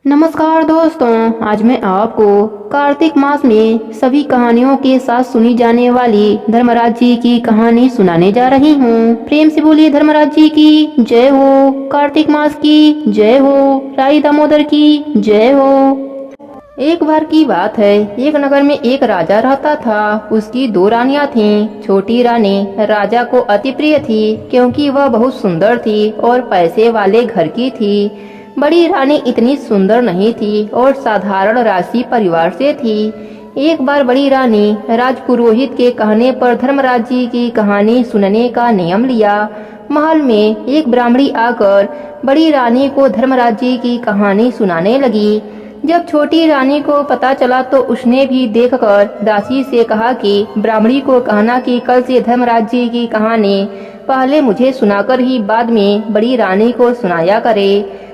नमस्कार दोस्तों, आज मैं आपको कार्तिक मास में सभी कहानियों के साथ सुनी जाने वाली धर्मराज जी की कहानी सुनाने जा रही हूँ। प्रेम से बोलिए धर्मराज जी की जय हो, कार्तिक मास की जय हो, राई दामोदर की जय हो। एक बार की बात है, एक नगर में एक राजा रहता था। उसकी दो रानियां थीं। छोटी रानी राजा को अति प्रिय थी क्योंकि वह बहुत सुंदर थी और पैसे वाले घर की थी। बड़ी रानी इतनी सुंदर नहीं थी और साधारण राशि परिवार से थी। एक बार बड़ी रानी राजपुरोहित के कहने पर धर्मराज जी की कहानी सुनने का नियम लिया। महल में एक ब्राह्मणी आकर बड़ी रानी को धर्मराज जी की कहानी सुनाने लगी। जब छोटी रानी को पता चला तो उसने भी देखकर दासी से कहा कि ब्राह्मणी को कहना कि कल से धर्मराज जी की कहानी पहले मुझे सुनाकर ही बाद में बड़ी रानी को सुनाया करे।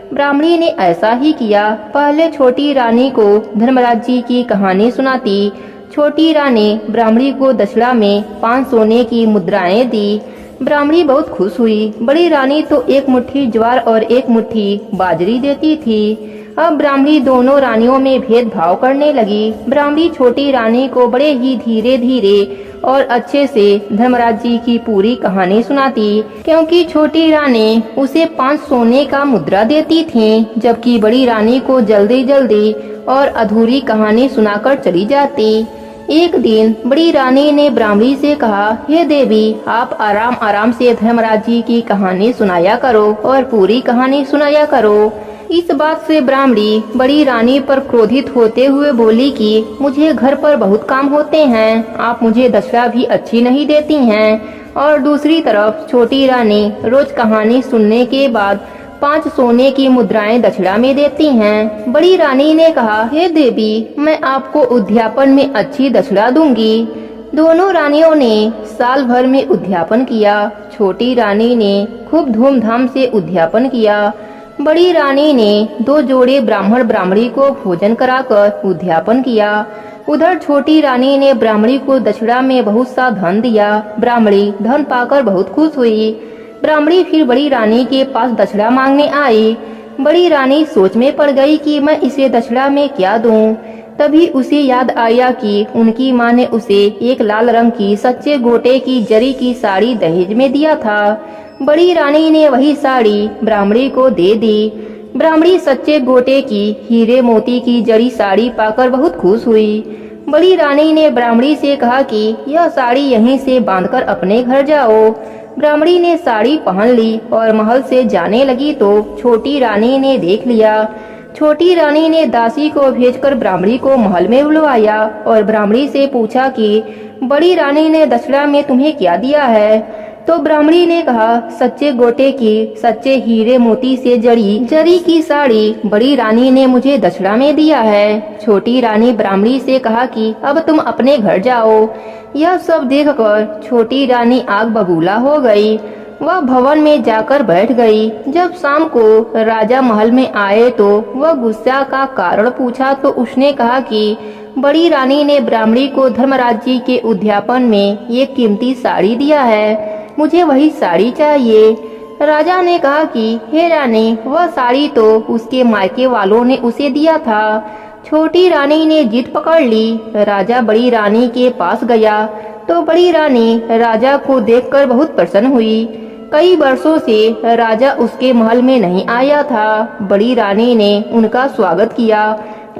ब्राह्मणी ने ऐसा ही किया। पहले छोटी रानी को धर्मराज जी की कहानी सुनाती। छोटी रानी ब्राह्मणी को दक्षिणा में 5 सोने की मुद्राएं दी। ब्राह्मणी बहुत खुश हुई। बड़ी रानी तो एक मुट्ठी ज्वार और एक मुट्ठी बाजरी देती थी। अब ब्राह्मणी दोनों रानियों में भेदभाव करने लगी। ब्राह्मणी छोटी रानी को बड़े ही धीरे धीरे और अच्छे से धर्मराज जी की पूरी कहानी सुनाती, क्योंकि छोटी रानी उसे 5 सोने का मुद्रा देती थी, जबकि बड़ी रानी को जल्दी जल्दी और अधूरी कहानी सुनाकर चली जाती। एक दिन बड़ी रानी ने ब्राह्मणी से कहा, हे देवी, आप आराम आराम से धर्मराज जी की कहानी सुनाया करो और पूरी कहानी सुनाया करो। इस बात से ब्राह्मणी बड़ी रानी पर क्रोधित होते हुए बोली कि मुझे घर पर बहुत काम होते हैं, आप मुझे दक्षिणा भी अच्छी नहीं देती हैं। और दूसरी तरफ छोटी रानी रोज कहानी सुनने के बाद 5 सोने की मुद्राएं दक्षिणा में देती हैं। बड़ी रानी ने कहा, हे देवी, मैं आपको उद्यापन में अच्छी दक्षिणा दूंगी। दोनों रानियों ने साल भर में उद्यापन किया। छोटी रानी ने खूब धूमधाम से उद्यापन किया। बड़ी रानी ने 2 जोड़े ब्राह्मण ब्राह्मणी को भोजन कराकर उद्यापन किया। उधर छोटी रानी ने ब्राह्मणी को दक्षिणा में बहुत सा धन दिया। ब्राह्मणी धन पाकर बहुत खुश हुई। ब्राह्मणी फिर बड़ी रानी के पास दक्षिणा मांगने आई। बड़ी रानी सोच में पड़ गई कि मैं इसे दक्षिणा में क्या दूं। तभी उसे याद आया कि उनकी माँ ने उसे एक लाल रंग की सच्चे गोटे की जरी की साड़ी दहेज में दिया था। बड़ी रानी ने वही साड़ी ब्राह्मणी को दे दी। ब्राह्मणी सच्चे गोटे की हीरे मोती की जरी साड़ी पाकर बहुत खुश हुई। बड़ी रानी ने ब्राह्मणी से कहा कि यह साड़ी यहीं से बांधकर अपने घर जाओ। ब्राह्मणी ने साड़ी पहन ली और महल से जाने लगी तो छोटी रानी ने देख लिया। छोटी रानी ने दासी को भेजकर ब्राह्मणी को महल में बुलवाया और ब्राह्मणी से पूछा कि बड़ी रानी ने दक्षिणा में तुम्हें क्या दिया है। तो ब्राह्मणी ने कहा, सच्चे गोटे की सच्चे हीरे मोती से जरी की साड़ी बड़ी रानी ने मुझे दक्षिणा में दिया है। छोटी रानी ब्राह्मणी से कहा कि अब तुम अपने घर जाओ। यह सब देखकर छोटी रानी आग बबूला हो गई। वह भवन में जाकर बैठ गई। जब शाम को राजा महल में आए तो वह गुस्सा का कारण पूछा तो उसने कहा कि बड़ी रानी ने ब्राह्मणी को धर्मराज जी के उद्यापन में एक कीमती साड़ी दिया है, मुझे वही साड़ी चाहिए। राजा ने कहा कि हे रानी, वह साड़ी तो उसके मायके वालों ने उसे दिया था। छोटी रानी ने जिद पकड़ ली। राजा बड़ी रानी के पास गया तो बड़ी रानी राजा को देखकर बहुत प्रसन्न हुई। कई वर्षों से राजा उसके महल में नहीं आया था। बड़ी रानी ने उनका स्वागत किया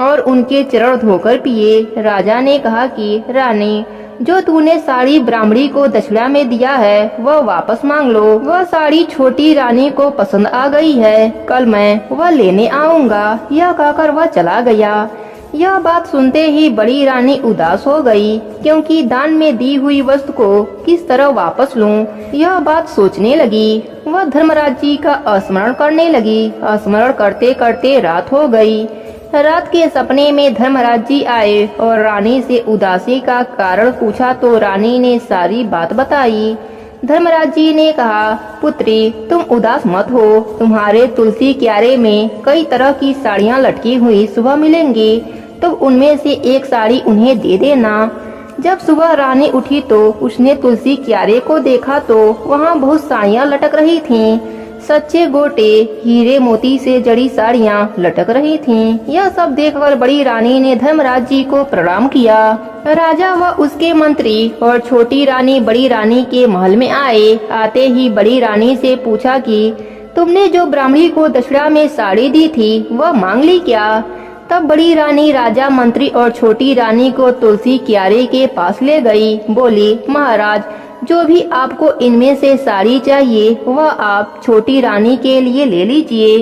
और उनके चरण धोकर पिए। राजा ने कहा कि रानी, जो तूने साड़ी ब्राह्मणी को दक्षिणा में दिया है वह वापस मांग लो। वह साड़ी छोटी रानी को पसंद आ गई है, कल मैं वह लेने आऊंगा। यह कहकर वह चला गया। यह बात सुनते ही बड़ी रानी उदास हो गई, क्योंकि दान में दी हुई वस्तु को किस तरह वापस लूं, यह बात सोचने लगी। वह धर्मराज जी का स्मरण करने लगी। स्मरण करते करते रात हो गई। रात के सपने में धर्मराज जी आए और रानी से उदासी का कारण पूछा तो रानी ने सारी बात बताई। धर्मराज जी ने कहा, पुत्री, तुम उदास मत हो। तुम्हारे तुलसी क्यारे में कई तरह की साड़ियाँ लटकी हुई सुबह मिलेंगी, तो उनमें से एक साड़ी उन्हें दे देना। जब सुबह रानी उठी तो उसने तुलसी क्यारे को देखा तो वहाँ बहुत साड़ियाँ लटक रही थीं। सच्चे गोटे, हीरे मोती से जड़ी साड़ियाँ लटक रही थीं। यह सब देखकर बड़ी रानी ने धर्मराज जी को प्रणाम किया। राजा व उसके मंत्री और छोटी रानी बड़ी रानी के महल में आए। आते ही बड़ी रानी से पूछा कि तुमने जो ब्राह्मणी को दक्षिणा में साड़ी दी थी वह मांग ली क्या? तब बड़ी रानी राजा, मंत्री और छोटी रानी को तुलसी क्यारे के पास ले गई। बोली, महाराज, जो भी आपको इनमें से साड़ी चाहिए वह आप छोटी रानी के लिए ले लीजिए।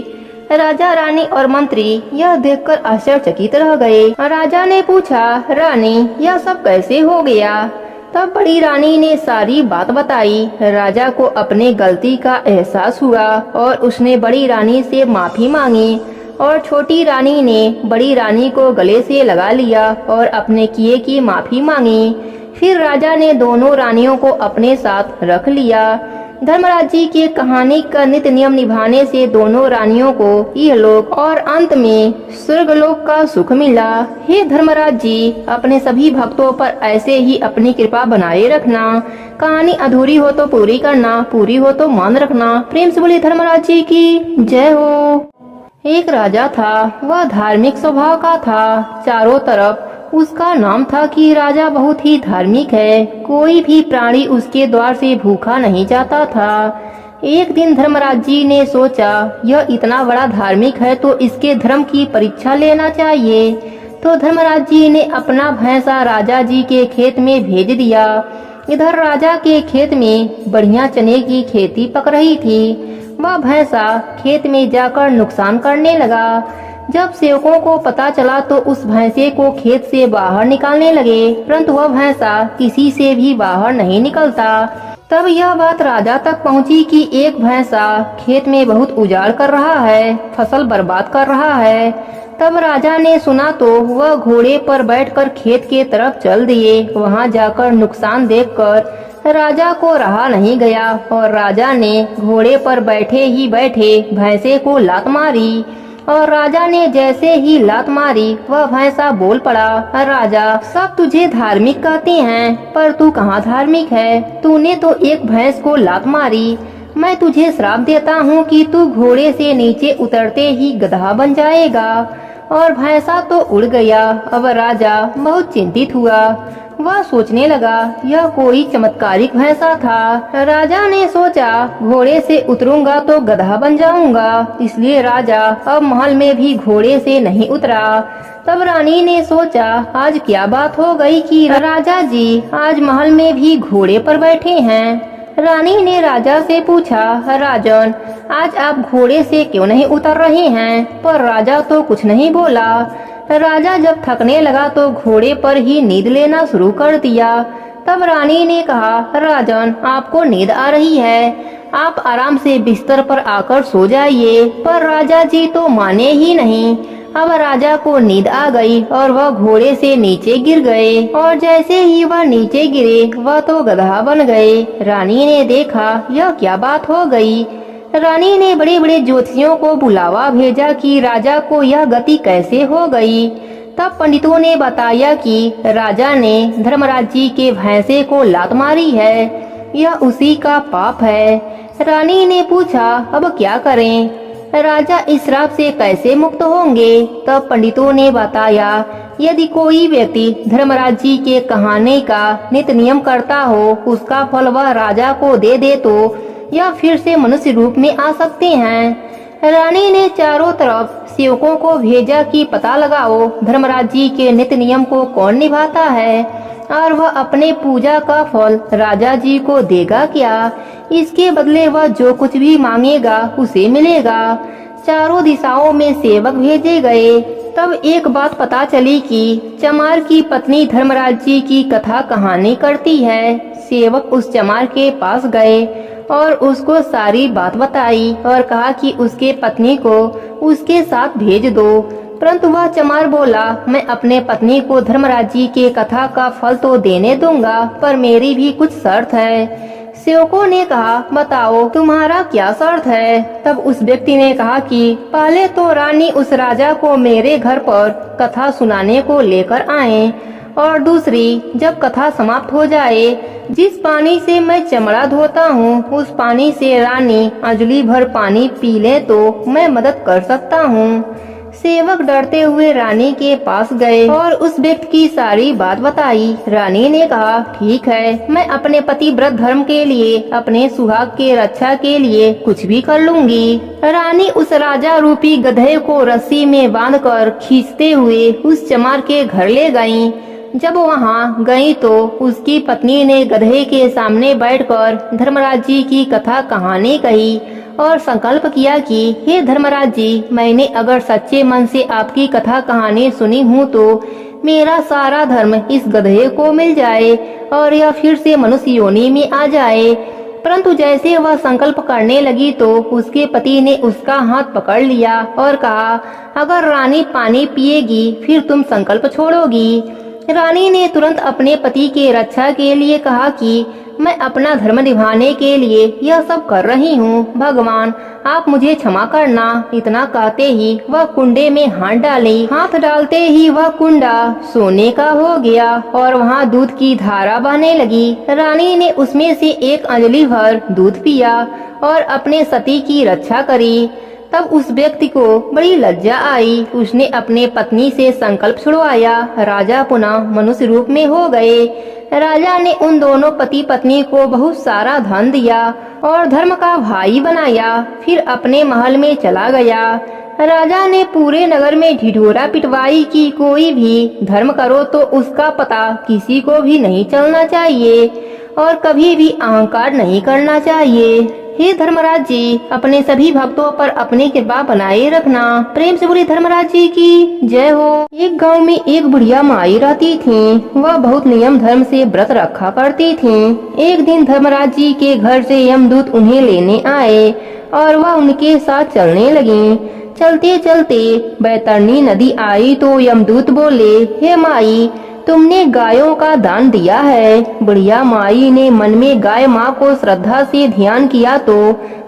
राजा, रानी और मंत्री यह देखकर आश्चर्यचकित रह गए। राजा ने पूछा, रानी, यह सब कैसे हो गया? तब बड़ी रानी ने सारी बात बताई। राजा को अपने गलती का एहसास हुआ और उसने बड़ी रानी से माफी मांगी और छोटी रानी ने बड़ी रानी को गले से लगा लिया और अपने किए की माफी मांगी। फिर राजा ने दोनों रानियों को अपने साथ रख लिया। धर्मराज जी की कहानी का नित्य नियम निभाने से दोनों रानियों को इहलोक और अंत में स्वर्गलोक का सुख मिला। हे धर्मराज जी, अपने सभी भक्तों पर ऐसे ही अपनी कृपा बनाए रखना। कहानी अधूरी हो तो पूरी करना, पूरी हो तो मान रखना। प्रेम से बोलिए धर्मराज जी की जय हो। एक राजा था, वह धार्मिक स्वभाव का था। चारों तरफ उसका नाम था कि राजा बहुत ही धार्मिक है। कोई भी प्राणी उसके द्वार से भूखा नहीं जाता था। एक दिन धर्मराज जी ने सोचा, यह इतना बड़ा धार्मिक है तो इसके धर्म की परीक्षा लेना चाहिए। तो धर्मराज जी ने अपना भैंसा राजा जी के खेत में भेज दिया। इधर राजा के खेत में बढ़िया चने की खेती पक रही थी। वह भैंसा खेत में जाकर नुकसान करने लगा। जब सेवकों को पता चला तो उस भैंसे को खेत से बाहर निकालने लगे, परंतु वह भैंसा किसी से भी बाहर नहीं निकलता। तब यह बात राजा तक पहुंची कि एक भैंसा खेत में बहुत उजाड़ कर रहा है, फसल बर्बाद कर रहा है। तब राजा ने सुना तो वह घोड़े पर बैठकर खेत के तरफ चल दिए। वहां जाकर नुकसान देखकर राजा को रहा नहीं गया और राजा ने घोड़े पर बैठे ही बैठे भैंसे को लात मारी। और राजा ने जैसे ही लात मारी वह भैंसा बोल पड़ा, राजा, सब तुझे धार्मिक कहते हैं पर तू कहाँ धार्मिक है? तूने तो एक भैंस को लात मारी। मैं तुझे श्राप देता हूँ कि तू घोड़े से नीचे उतरते ही गधा बन जाएगा। और भैंसा तो उड़ गया। अब राजा बहुत चिंतित हुआ। वह सोचने लगा, यह कोई चमत्कारिक भैंसा था। राजा ने सोचा, घोड़े से उतरूंगा तो गधा बन जाऊंगा, इसलिए राजा अब महल में भी घोड़े से नहीं उतरा। तब रानी ने सोचा, आज क्या बात हो गई कि राजा जी आज महल में भी घोड़े पर बैठे हैं। रानी ने राजा से पूछा, राजन, आज आप घोड़े से क्यों नहीं उतर रहे हैं? पर राजा तो कुछ नहीं बोला। राजा जब थकने लगा तो घोड़े पर ही नींद लेना शुरू कर दिया। तब रानी ने कहा, राजन, आपको नींद आ रही है, आप आराम से बिस्तर पर आकर सो जाइए। पर राजा जी तो माने ही नहीं। अब राजा को नींद आ गई और वह घोड़े से नीचे गिर गए। और जैसे ही वह नीचे गिरे वह तो गधा बन गए। रानी ने देखा, यह क्या बात हो गई। रानी ने बड़े बड़े ज्योतिषियों को बुलावा भेजा कि राजा को यह गति कैसे हो गई। तब पंडितों ने बताया कि राजा ने धर्मराज जी के भैंसे को लात मारी है, यह उसी का पाप है। रानी ने पूछा, अब क्या करें? राजा इस श्राप से कैसे मुक्त होंगे? तब पंडितों ने बताया, यदि कोई व्यक्ति धर्मराज जी के कहानी का नित्य नियम करता हो, उसका फल वह राजा को दे दे तो या फिर से मनुष्य रूप में आ सकते हैं। रानी ने चारों तरफ सेवकों को भेजा कि पता लगाओ धर्मराज जी के नित्य नियम को कौन निभाता है और वह अपने पूजा का फल राजा जी को देगा क्या। इसके बदले वह जो कुछ भी मांगेगा उसे मिलेगा। चारों दिशाओं में सेवक भेजे गए। तब एक बात पता चली कि चमार की पत्नी धर्मराज जी की कथा कहानी करती है। सेवक उस चमार के पास गए और उसको सारी बात बताई और कहा कि उसके पत्नी को उसके साथ भेज दो। परंतु वह चमार बोला, मैं अपने पत्नी को धर्मराज जी के कथा का फल तो देने दूंगा, पर मेरी भी कुछ शर्त है। सेवकों ने कहा, बताओ तुम्हारा क्या शर्त है? तब उस व्यक्ति ने कहा कि पहले तो रानी उस राजा को मेरे घर पर कथा सुनाने को लेकर आए और दूसरी, जब कथा समाप्त हो जाए, जिस पानी से मैं चमड़ा धोता हूँ उस पानी से रानी अंजलि भर पानी पी ले तो मैं मदद कर सकता हूँ। सेवक डरते हुए रानी के पास गए और उस व्यक्ति की सारी बात बताई। रानी ने कहा, ठीक है, मैं अपने पति व्रत धर्म के लिए, अपने सुहाग के रक्षा के लिए कुछ भी कर लूंगी। रानी उस राजा रूपी गधे को रस्सी में बांधकर खींचते हुए उस चमार के घर ले गईं। जब वहां गई तो उसकी पत्नी ने गधे के सामने बैठकर धर्मराज जी की कथा कहानी कही और संकल्प किया कि हे धर्मराज जी, मैंने अगर सच्चे मन से आपकी कथा कहानी सुनी हूँ तो मेरा सारा धर्म इस गधे को मिल जाए और यह फिर से मनुष्य योनि में आ जाए। परंतु जैसे वह संकल्प करने लगी तो उसके पति ने उसका हाथ पकड़ लिया और कहा, अगर रानी पानी पिएगी फिर तुम संकल्प छोड़ोगी। रानी ने तुरंत अपने पति के रक्षा के लिए कहा कि मैं अपना धर्म निभाने के लिए यह सब कर रही हूँ, भगवान आप मुझे क्षमा करना। इतना कहते ही वह कुंडे में हाथ डाली। हाथ डालते ही वह कुंडा सोने का हो गया और वहाँ दूध की धारा बहने लगी। रानी ने उसमें से एक अंजलि भर दूध पिया और अपने सती की रक्षा करी। तब उस व्यक्ति को बड़ी लज्जा आई। उसने अपने पत्नी से संकल्प छुड़वाया। राजा पुनः मनुष्य रूप में हो गए। राजा ने उन दोनों पति पत्नी को बहुत सारा धन दिया और धर्म का भाई बनाया। फिर अपने महल में चला गया। राजा ने पूरे नगर में ढिढोरा पिटवाई कि कोई भी धर्म करो तो उसका पता किसी को भी नहीं चलना चाहिए और कभी भी अहंकार नहीं करना चाहिए। हे धर्मराज जी, अपने सभी भक्तों पर अपनी कृपा बनाए रखना। प्रेम से बोली धर्मराज जी की जय हो। एक गांव में एक बुढ़िया माई रहती थी। वह बहुत नियम धर्म से व्रत रखा करती थी। एक दिन धर्मराज जी के घर से यमदूत उन्हें लेने आए और वह उनके साथ चलने लगी। चलते चलते बैतरणी नदी आई तो यमदूत बोले, हे माई, तुमने गायों का दान दिया है। बुढ़िया माई ने मन में गाय माँ को श्रद्धा से ध्यान किया तो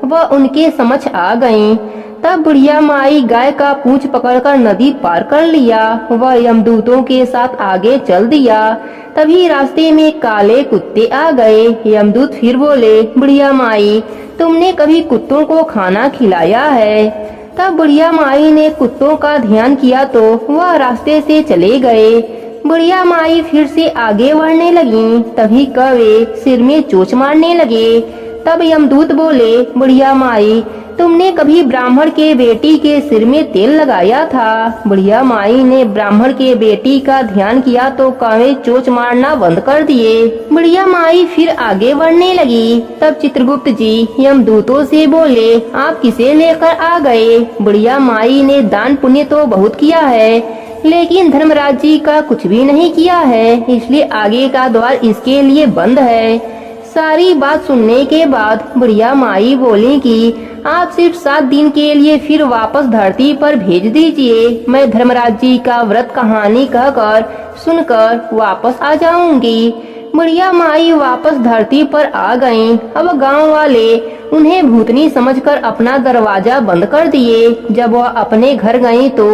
वह उनके समक्ष आ गईं। तब बुढ़िया माई गाय का पूंछ पकड़कर नदी पार कर लिया। वह यमदूतों के साथ आगे चल दिया। तभी रास्ते में काले कुत्ते आ गए। यमदूत फिर बोले, बुढ़िया माई, तुमने कभी कुत्तों को खाना खिलाया है? तब बुढ़िया माई ने कुत्तों का ध्यान किया तो वह रास्ते से चले गए। बुढ़िया माई फिर से आगे बढ़ने लगी। तभी कौवे सिर में चोंच मारने लगे। तब यमदूत बोले, बुढ़िया माई, तुमने कभी ब्राह्मण के बेटी के सिर में तेल लगाया था? बुढ़िया माई ने ब्राह्मण के बेटी का ध्यान किया तो कौवे चोंच मारना बंद कर दिए। बुढ़िया माई फिर आगे बढ़ने लगी। तब चित्रगुप्त जी यमदूतों से बोले, आप किसे लेकर आ गए? बुढ़िया माई ने दान पुण्य तो बहुत किया है लेकिन धर्मराज जी का कुछ भी नहीं किया है, इसलिए आगे का द्वार इसके लिए बंद है। सारी बात सुनने के बाद बुढ़िया माई बोली कि आप सिर्फ 7 दिन के लिए फिर वापस धरती पर भेज दीजिए। मैं धर्मराज जी का व्रत कहानी कहकर सुनकर वापस आ जाऊंगी। बुढ़िया माई वापस धरती पर आ गईं। अब गांव वाले उन्हें भूतनी समझकर अपना दरवाजा बंद कर दिए। जब वह अपने घर गईं तो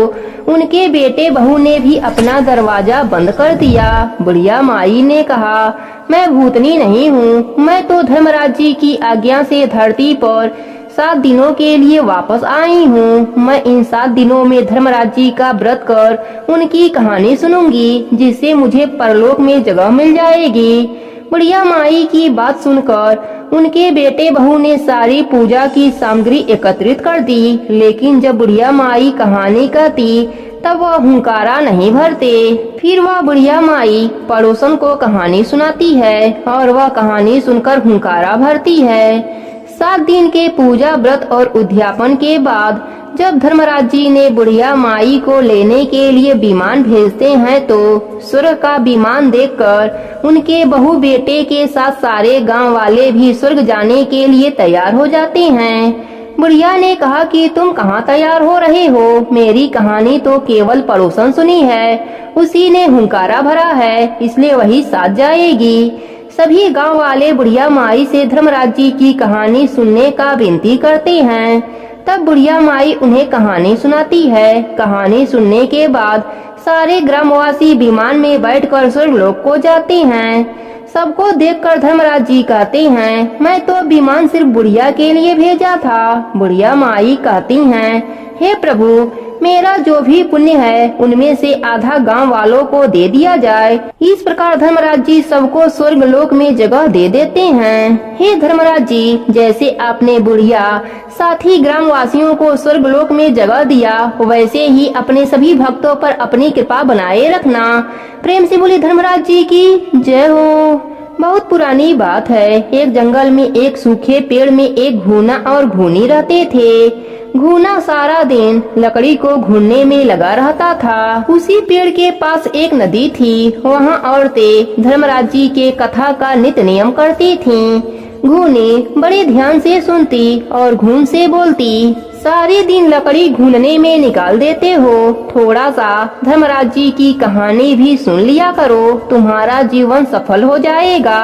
उनके बेटे बहू ने भी अपना दरवाजा बंद कर दिया। बुढ़िया माई ने कहा, मैं भूतनी नहीं हूँ, मैं तो धर्मराज जी की आज्ञा से धरती पर 7 दिनों के लिए वापस आई हूँ। मैं इन 7 दिनों में धर्मराज जी का व्रत कर उनकी कहानी सुनूंगी, जिससे मुझे परलोक में जगह मिल जाएगी। बुढ़िया माई की बात सुनकर उनके बेटे बहू ने सारी पूजा की सामग्री एकत्रित कर दी। लेकिन जब बुढ़िया माई कहानी कहती तब वह हुंकारा नहीं भरते। फिर वह बुढ़िया माई पड़ोसन को कहानी सुनाती है और वह कहानी सुनकर हुंकारा भरती है। 7 दिन के पूजा व्रत और उद्यापन के बाद जब धर्मराज जी ने बुढ़िया माई को लेने के लिए विमान भेजते हैं तो स्वर्ग का विमान देखकर उनके बहू बेटे के साथ सारे गांव वाले भी स्वर्ग जाने के लिए तैयार हो जाते हैं। बुढ़िया ने कहा कि तुम कहाँ तैयार हो रहे हो? मेरी कहानी तो केवल पड़ोसन सुनी है, उसी ने हुंकारा भरा है, इसलिए वही साथ जाएगी। सभी गांव वाले बुढ़िया माई से धर्मराज जी की कहानी सुनने का विनती करते हैं। तब बुढ़िया माई उन्हें कहानी सुनाती है। कहानी सुनने के बाद सारे ग्रामवासी विमान में बैठकर स्वर्गलोक को जाते हैं। सबको देखकर धर्मराज जी कहते हैं, मैं तो विमान सिर्फ बुढ़िया के लिए भेजा था। बुढ़िया माई कहती हैं, हे प्रभु, मेरा जो भी पुण्य है उनमें से आधा गांव वालों को दे दिया जाए। इस प्रकार धर्मराज जी सबको स्वर्ग लोक में जगह दे देते हैं। हे धर्मराज जी, जैसे आपने बुढ़िया साथी ग्रामवासियों को स्वर्ग लोक में जगह दिया, वैसे ही अपने सभी भक्तों पर अपनी कृपा बनाए रखना। प्रेम से बोले धर्मराज जी की जय हो। बहुत पुरानी बात है। एक जंगल में एक सूखे पेड़ में एक घूना और घूनी रहते थे। घूना सारा दिन लकड़ी को घूनने में लगा रहता था। उसी पेड़ के पास एक नदी थी। वहाँ औरतें धर्मराज जी के कथा का नित्य नियम करती थीं। घूनी बड़े ध्यान से सुनती और घून से बोलती, सारे दिन लकड़ी घूनने में निकाल देते हो, थोड़ा सा धर्मराज जी की कहानी भी सुन लिया करो, तुम्हारा जीवन सफल हो जाएगा।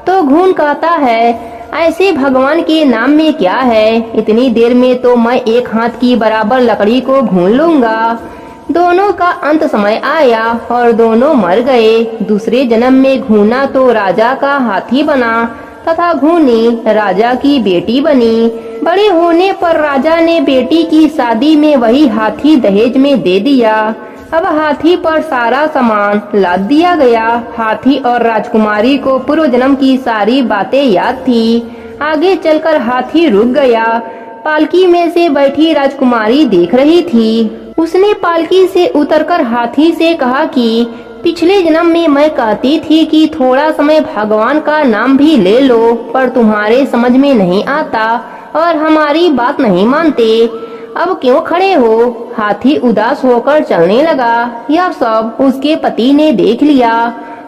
तो घून कहता है, ऐसे भगवान के नाम में क्या है, इतनी देर में तो मैं एक हाथ की बराबर लकड़ी को घून लूंगा। दोनों का अंत समय आया और दोनों मर गए। दूसरे जन्म में घूना तो राजा का हाथी बना तथा घूनी राजा की बेटी बनी। बड़े होने पर राजा ने बेटी की शादी में वही हाथी दहेज में दे दिया। अब हाथी पर सारा सामान लाद दिया गया। हाथी और राजकुमारी को पूर्व जन्म की सारी बातें याद थी। आगे चलकर हाथी रुक गया। पालकी में से बैठी राजकुमारी देख रही थी। उसने पालकी से उतरकर हाथी से कहा कि पिछले जन्म में मैं कहती थी कि थोड़ा समय भगवान का नाम भी ले लो, पर तुम्हारे समझ में नहीं आता और हमारी बात नहीं मानते। अब क्यों खड़े हो? हाथी उदास होकर चलने लगा। यह सब उसके पति ने देख लिया।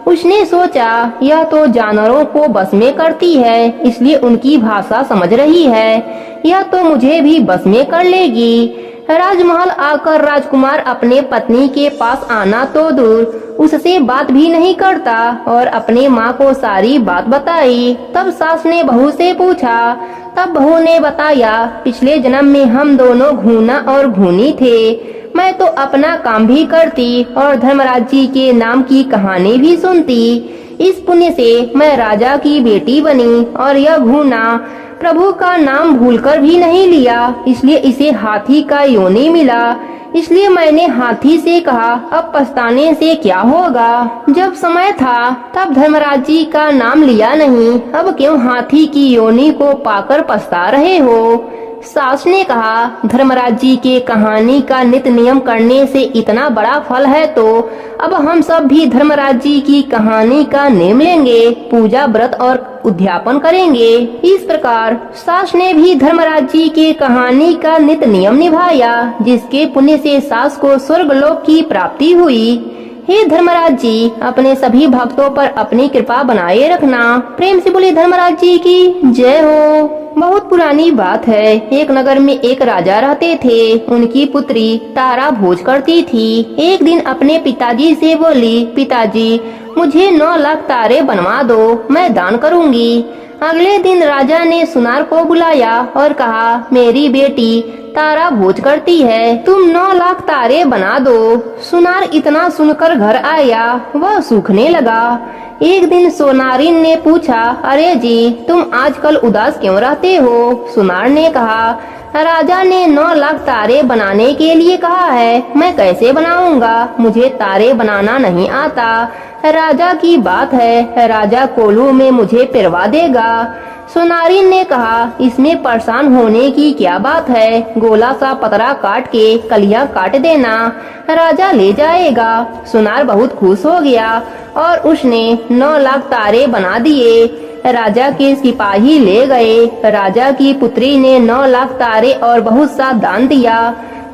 उसने सोचा, यह तो जानवरों को बस में करती है, इसलिए उनकी भाषा समझ रही है। यह तो मुझे भी बस में कर लेगी। राजमहल आकर राजकुमार अपने पत्नी के पास आना तो दूर, उससे बात भी नहीं करता और अपने माँ को सारी बात बताई। तब सास ने बहू से पूछा। तब बहू ने बताया, पिछले जन्म में हम दोनों घूना और घूनी थे। मैं तो अपना काम भी करती और धर्मराज जी के नाम की कहानी भी सुनती। इस पुण्य से मैं राजा की बेटी बनी और यह घूना प्रभु का नाम भूलकर भी नहीं लिया, इसलिए इसे हाथी का योनि मिला। इसलिए मैंने हाथी से कहा, अब पछताने से क्या होगा। जब समय था तब धर्मराज जी का नाम लिया नहीं, अब क्यों हाथी की योनि को पाकर पछता रहे हो। सास ने कहा, धर्मराज जी के कहानी का नित्य नियम करने से इतना बड़ा फल है, तो अब हम सब भी धर्मराज जी की कहानी का नियम लेंगे, पूजा व्रत और उद्यापन करेंगे। इस प्रकार सास ने भी धर्मराज जी के कहानी का नित्य नियम निभाया, जिसके पुण्य से सास को स्वर्ग लोक की प्राप्ति हुई। हे धर्मराज जी, अपने सभी भक्तों पर अपनी कृपा बनाए रखना। प्रेम से बोले धर्मराज जी की जय हो। बहुत पुरानी बात है। एक नगर में एक राजा रहते थे। उनकी पुत्री तारा भोज करती थी। एक दिन अपने पिताजी से बोली, पिताजी मुझे 9 लाख तारे बनवा दो, मैं दान करूंगी। अगले दिन राजा ने सुनार को बुलाया और कहा, मेरी बेटी तारा भोज करती है, तुम 9 लाख तारे बना दो। सुनार इतना सुनकर घर आया, वह सूखने लगा। एक दिन सोनारिन ने पूछा, अरे जी, तुम आजकल उदास क्यों रहते हो? सुनार ने कहा, राजा ने 9 लाख तारे बनाने के लिए कहा है, मैं कैसे बनाऊंगा, मुझे तारे बनाना नहीं आता। राजा की बात है, राजा कोलू में मुझे पिरवा देगा। सोनारिन ने कहा, इसमें परेशान होने की क्या बात है, गोला सा पतरा काट के कलियां काट देना, राजा ले जाएगा। सुनार बहुत खुश हो गया और उसने 9 लाख तारे बना दिए। राजा के सिपाही ले गए। राजा की पुत्री ने 9 लाख तारे और बहुत सा दान दिया।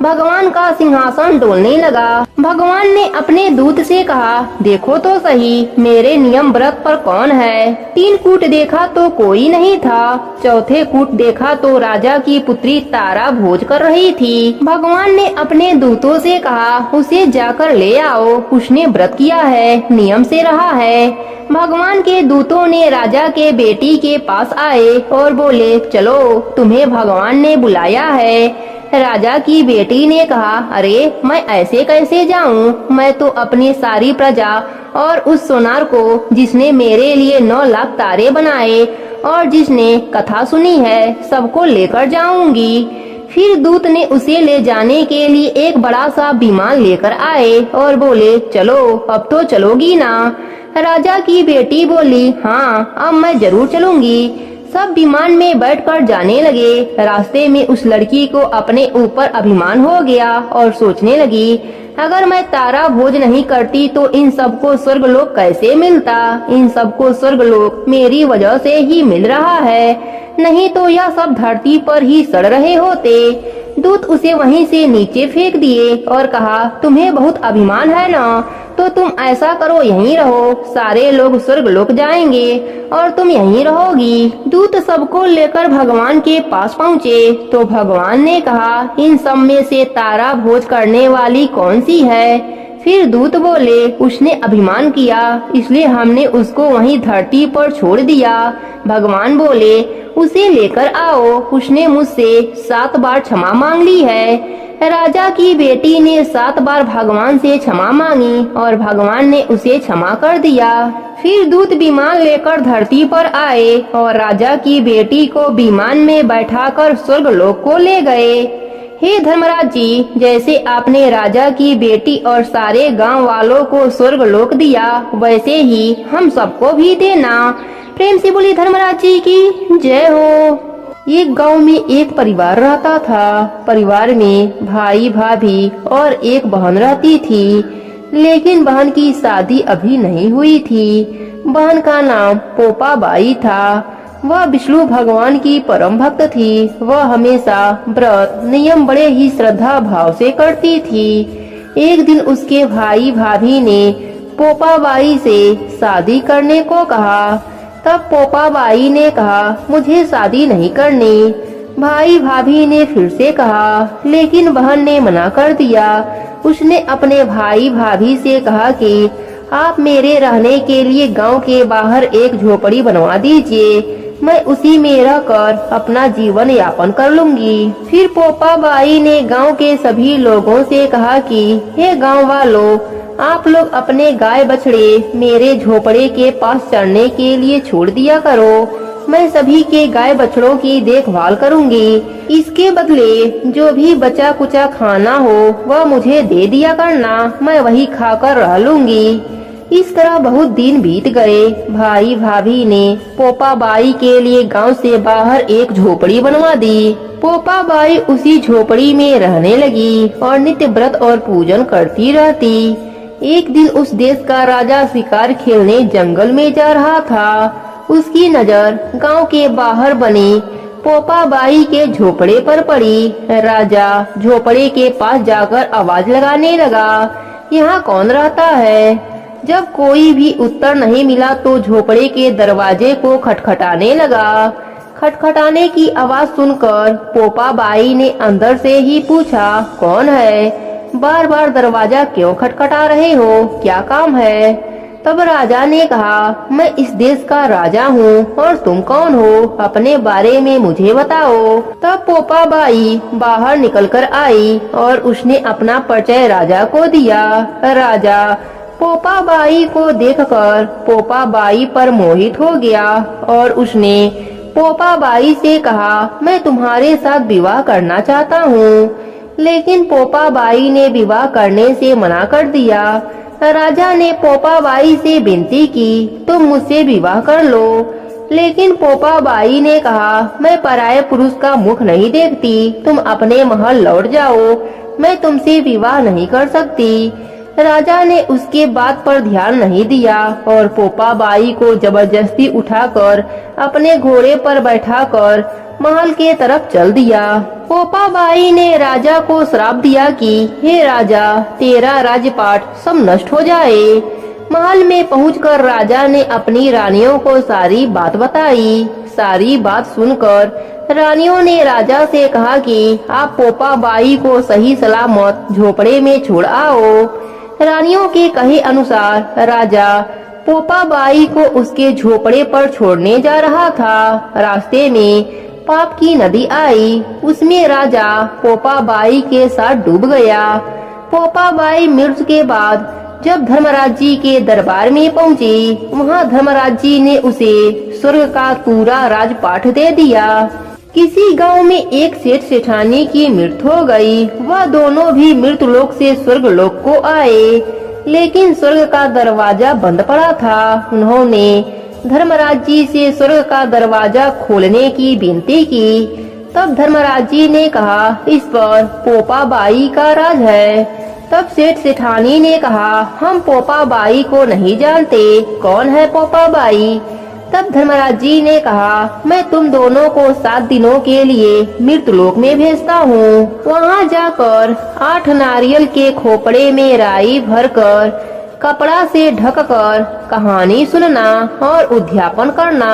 भगवान का सिंहासन डोलने लगा। भगवान ने अपने दूत से कहा, देखो तो सही मेरे नियम व्रत पर कौन है। 3 कूट देखा तो कोई नहीं था। चौथे कूट देखा तो राजा की पुत्री तारा भोज कर रही थी। भगवान ने अपने दूतों से कहा, उसे जाकर ले आओ, उसने व्रत किया है, नियम से रहा है। भगवान के दूतों ने राजा के बेटी के पास आए और बोले, चलो तुम्हें भगवान ने बुलाया है। राजा की बेटी ने कहा, अरे मैं ऐसे कैसे जाऊं, मैं तो अपनी सारी प्रजा और उस सोनार को जिसने मेरे लिए 9 लाख तारे बनाए और जिसने कथा सुनी है सबको लेकर जाऊंगी। फिर दूत ने उसे ले जाने के लिए एक बड़ा सा विमान लेकर आए और बोले, चलो अब तो चलोगी ना। राजा की बेटी बोली, हाँ अब मैं जरूर चलूंगी। सब विमान में बैठकर जाने लगे। रास्ते में उस लड़की को अपने ऊपर अभिमान हो गया और सोचने लगी, अगर मैं तारा भोज नहीं करती तो इन सबको स्वर्गलोक कैसे मिलता। इन सबको स्वर्गलोक मेरी वजह से ही मिल रहा है, नहीं तो यह सब धरती पर ही सड़ रहे होते। दूत उसे वहीं से नीचे फेंक दिए और कहा, तुम्हें बहुत अभिमान है ना, तो तुम ऐसा करो यहीं रहो, सारे लोग स्वर्गलोक जाएंगे और तुम यहीं रहोगी। दूत सबको लेकर भगवान के पास पहुँचे तो भगवान ने कहा, इन सब में से तारा भोज करने वाली कौन सी है। फिर दूत बोले, उसने अभिमान किया इसलिए हमने उसको वहीं धरती पर छोड़ दिया। भगवान बोले, उसे लेकर आओ, उसने मुझसे 7 बार क्षमा मांग ली है। राजा की बेटी ने 7 बार भगवान से क्षमा मांगी और भगवान ने उसे क्षमा कर दिया। फिर दूत विमान लेकर धरती पर आए और राजा की बेटी को विमान में बैठाकर स्वर्गलोक को ले गए। हे धर्मराज जी, जैसे आपने राजा की बेटी और सारे गांव वालों को स्वर्गलोक दिया, वैसे ही हम सबको भी देना। प्रेम से बोली धर्मराज जी की जय हो। एक गांव में एक परिवार रहता था। परिवार में भाई भाभी और एक बहन रहती थी, लेकिन बहन की शादी अभी नहीं हुई थी। बहन का नाम पोपा बाई था। वह विष्णु भगवान की परम भक्त थी। वह हमेशा व्रत नियम बड़े ही श्रद्धा भाव से करती थी। एक दिन उसके भाई भाभी ने पोपा बाई से शादी करने को कहा। तब पोपा बाई ने कहा, मुझे शादी नहीं करनी। भाई भाभी ने फिर से कहा, लेकिन बहन ने मना कर दिया। उसने अपने भाई भाभी से कहा कि आप मेरे रहने के लिए गांव के बाहर एक झोपड़ी बनवा दीजिए, मैं उसी में रहकर अपना जीवन यापन कर लूंगी। फिर पोपा बाई ने गांव के सभी लोगों से कहा कि हे गांव वालों, आप लोग अपने गाय बछड़े मेरे झोपड़े के पास चरने के लिए छोड़ दिया करो। मैं सभी के गाय बछड़ों की देखभाल करूंगी। इसके बदले जो भी बचा कुचा खाना हो वह मुझे दे दिया करना, मैं वही खाकर रह लूंगी। इस तरह बहुत दिन बीत गए। भाई भाभी ने पोपा बाई के लिए गांव से बाहर एक झोपड़ी बनवा दी। पोपा बाई उसी झोपड़ी में रहने लगी और नित्य व्रत और पूजन करती रहती। एक दिन उस देश का राजा शिकार खेलने जंगल में जा रहा था। उसकी नजर गांव के बाहर बने पोपा बाई के झोपड़े पर पड़ी। राजा झोपड़े के पास जाकर आवाज लगाने लगा, यहाँ कौन रहता है। जब कोई भी उत्तर नहीं मिला तो झोपड़े के दरवाजे को खटखटाने लगा। खटखटाने की आवाज सुनकर पोपा बाई ने अंदर से ही पूछा, कौन है, बार बार दरवाजा क्यों खटखटा रहे हो, क्या काम है। तब राजा ने कहा, मैं इस देश का राजा हूँ और तुम कौन हो, अपने बारे में मुझे बताओ। तब पोपा बाई बाहर निकलकर आई और उसने अपना परिचय राजा को दिया। राजा पोपा बाई को देखकर पोपा बाई पर मोहित हो गया और उसने पोपा बाई से कहा, मैं तुम्हारे साथ विवाह करना चाहता हूँ। लेकिन पोपा बाई ने विवाह करने से मना कर दिया। राजा ने पोपा बाई से विनती की, तुम मुझसे विवाह कर लो। लेकिन पोपा बाई ने कहा, मैं पराये पुरुष का मुख नहीं देखती, तुम अपने महल लौट जाओ, मैं तुमसे विवाह नहीं कर सकती। राजा ने उसके बात पर ध्यान नहीं दिया और पोपा बाई को जबरदस्ती उठाकर अपने घोड़े पर बैठाकर महल के तरफ चल दिया। पोपाबाई ने राजा को श्राप दिया कि हे राजा, तेरा राजपाट सब नष्ट हो जाए। महल में पहुंचकर राजा ने अपनी रानियों को सारी बात बताई। सारी बात सुनकर रानियों ने राजा से कहा कि आप पोपाबाई को सही सलामत झोपड़े में छोड़ आओ। रानियों के कहे अनुसार राजा पोपाबाई को उसके झोपड़े पर छोड़ने जा रहा था। रास्ते में पाप की नदी आई, उसमें राजा पोपाबाई के साथ डूब गया। पोपाबाई मृत्यु के बाद जब धर्मराज जी के दरबार में पहुंची, वहां धर्मराज जी ने उसे स्वर्ग का पूरा राजपाट दे दिया। किसी गांव में एक सेठ सेठानी की मृत्यु हो गई। वह दोनों भी मृत्यु लोक से स्वर्ग लोक को आए, लेकिन स्वर्ग का दरवाजा बंद पड़ा था। उन्होंने धर्मराज जी से स्वर्ग का दरवाजा खोलने की विनती की। तब धर्मराज जी ने कहा, इस पर पोपाबाई का राज है। तब सेठ सेठानी ने कहा, हम पोपाबाई को नहीं जानते, कौन है पोपाबाई? तब धर्मराज जी ने कहा, मैं तुम दोनों को 7 दिनों के लिए मृतलोक में भेजता हूँ। वहाँ जाकर 8 नारियल के खोपड़े में राई भरकर कपड़ा से ढककर कहानी सुनना और उद्यापन करना।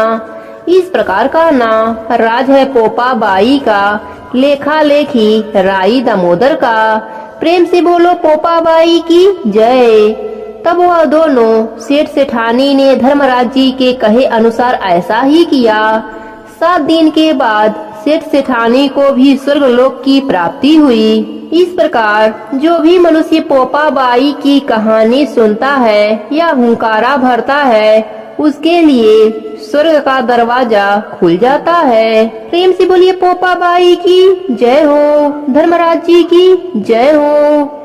इस प्रकार करना। राज है पोपाबाई का, लेखा लेखी राई दामोदर का। प्रेम से बोलो पोपाबाई की जय। तब वह दोनों सेठ सेठानी ने धर्मराज जी के कहे अनुसार ऐसा ही किया। 7 दिन के बाद सेठ सेठानी को भी स्वर्गलोक की प्राप्ति हुई। इस प्रकार जो भी मनुष्य पोपाबाई की कहानी सुनता है या हुंकारा भरता है, उसके लिए स्वर्ग का दरवाजा खुल जाता है। प्रेम से बोलिए पोपाबाई की जय हो, धर्मराज जी की जय हो।